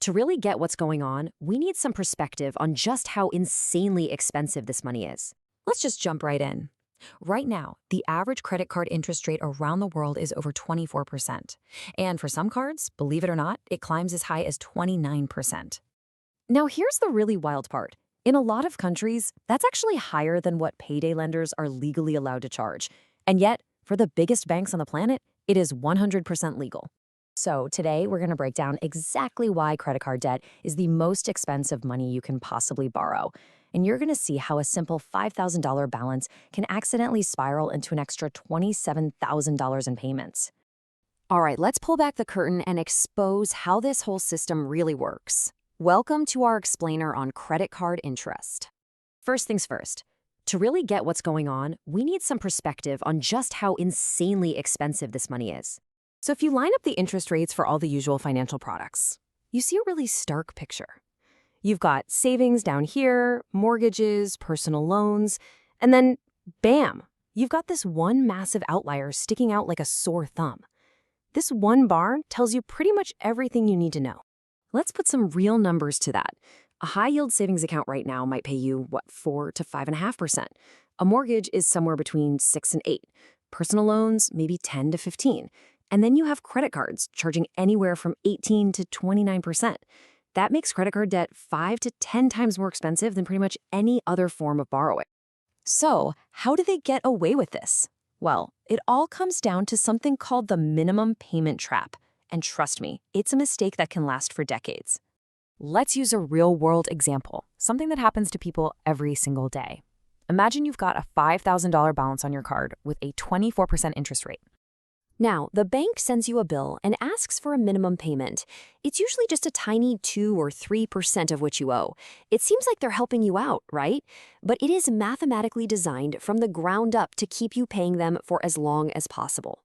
To really get what's going on, we need some perspective on just how insanely expensive this money is. Let's just jump right in. Right now, the average credit card interest rate around the world is over 24%. And for some cards, believe it or not, it climbs as high as 29%. Now, here's the really wild part. In a lot of countries, that's actually higher than what payday lenders are legally allowed to charge. And yet, for the biggest banks on the planet, it is 100% legal. So today, we're going to break down exactly why credit card debt is the most expensive money you can possibly borrow. And you're going to see how a simple $5,000 balance can accidentally spiral into an extra $27,000 in payments. All right, let's pull back the curtain and expose how this whole system really works. Welcome to our explainer on credit card interest. First things first, to really get what's going on, we need some perspective on just how insanely expensive this money is. So if you line up the interest rates for all the usual financial products, you see a really stark picture. You've got savings down here, mortgages, personal loans, and then bam, you've got this one massive outlier sticking out like a sore thumb. This one bar tells you pretty much everything you need to know. Let's put some real numbers to that. A high-yield savings account right now might pay you, 4 to 5.5%. A mortgage is somewhere between 6 and 8. Personal loans, maybe 10 to 15. And then you have credit cards charging anywhere from 18 to 29%. That makes credit card debt 5 to 10 times more expensive than pretty much any other form of borrowing. So, how do they get away with this? Well, it all comes down to something called the minimum payment trap. And trust me, it's a mistake that can last for decades. Let's use a real-world example, something that happens to people every single day. Imagine you've got a $5,000 balance on your card with a 24% interest rate. Now, the bank sends you a bill and asks for a minimum payment. It's usually just a tiny 2 or 3% of what you owe. It seems like they're helping you out, right? But it is mathematically designed from the ground up to keep you paying them for as long as possible.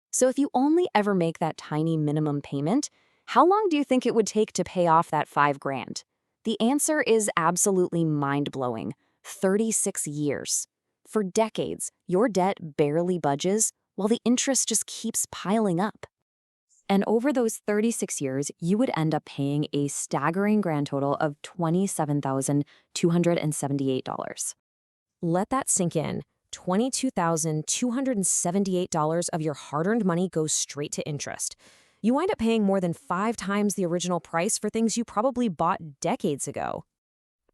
So if you only ever make that tiny minimum payment, how long do you think it would take to pay off that $5,000? The answer is absolutely mind-blowing. 36 years. For decades, your debt barely budges, while the interest just keeps piling up. And over those 36 years, you would end up paying a staggering grand total of $27,278. Let that sink in. $22,278 of your hard-earned money goes straight to interest. You wind up paying more than 5 times the original price for things you probably bought decades ago.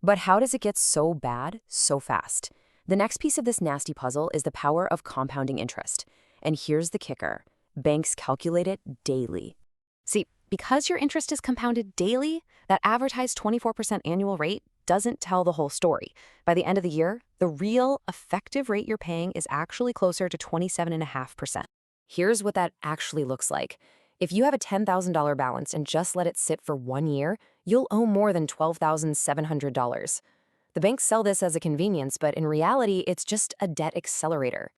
But how does it get so bad so fast? The next piece of this nasty puzzle is the power of compounding interest. And here's the kicker. Banks calculate it daily. See, because your interest is compounded daily, that advertised 24% annual rate doesn't tell the whole story. By the end of the year, the real effective rate you're paying is actually closer to 27.5%. Here's what that actually looks like. If you have a $10,000 balance and just let it sit for 1 year, you'll owe more than $12,700. The banks sell this as a convenience, but in reality, it's just a debt accelerator.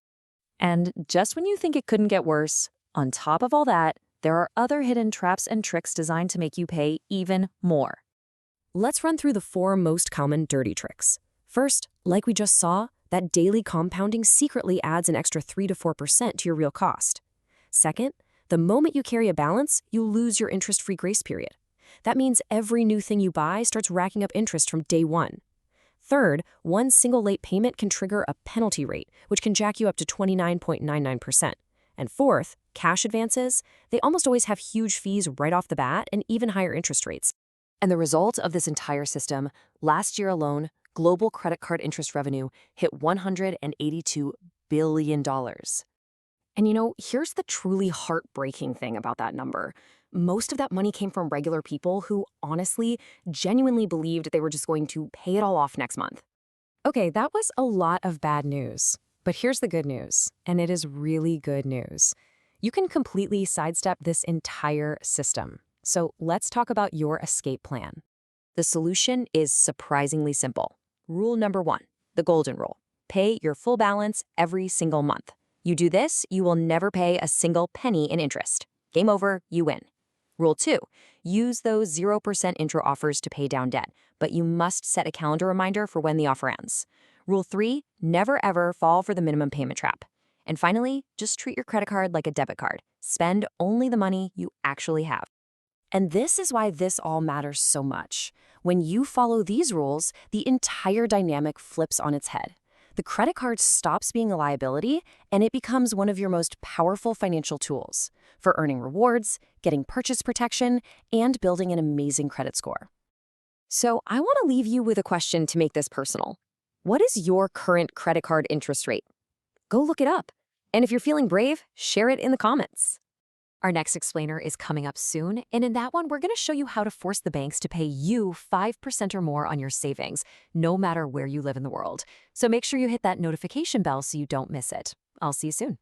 And just when you think it couldn't get worse, on top of all that, there are other hidden traps and tricks designed to make you pay even more. Let's run through the 4 most common dirty tricks. First, like we just saw, that daily compounding secretly adds an extra 3 to 4% to your real cost. Second, the moment you carry a balance, you lose your interest-free grace period. That means every new thing you buy starts racking up interest from day one. Third, one single late payment can trigger a penalty rate, which can jack you up to 29.99%. And fourth, cash advances, they almost always have huge fees right off the bat and even higher interest rates. And the result of this entire system, last year alone, global credit card interest revenue hit $182 billion. And here's the truly heartbreaking thing about that number. Most of that money came from regular people who honestly, genuinely believed they were just going to pay it all off next month. Okay, that was a lot of bad news. But here's the good news, and it is really good news. You can completely sidestep this entire system. So let's talk about your escape plan. The solution is surprisingly simple. Rule number 1, the golden rule. Pay your full balance every single month. You do this, you will never pay a single penny in interest. Game over, you win. Rule 2, use those 0% intro offers to pay down debt, but you must set a calendar reminder for when the offer ends. Rule 3, never ever fall for the minimum payment trap. And finally, just treat your credit card like a debit card. Spend only the money you actually have. And this is why this all matters so much. When you follow these rules, the entire dynamic flips on its head. The credit card stops being a liability, and it becomes one of your most powerful financial tools for earning rewards, getting purchase protection, and building an amazing credit score. So I want to leave you with a question to make this personal. What is your current credit card interest rate? Go look it up. And if you're feeling brave, share it in the comments. Our next explainer is coming up soon, and in that one, we're going to show you how to force the banks to pay you 5% or more on your savings, no matter where you live in the world. So make sure you hit that notification bell so you don't miss it. I'll see you soon.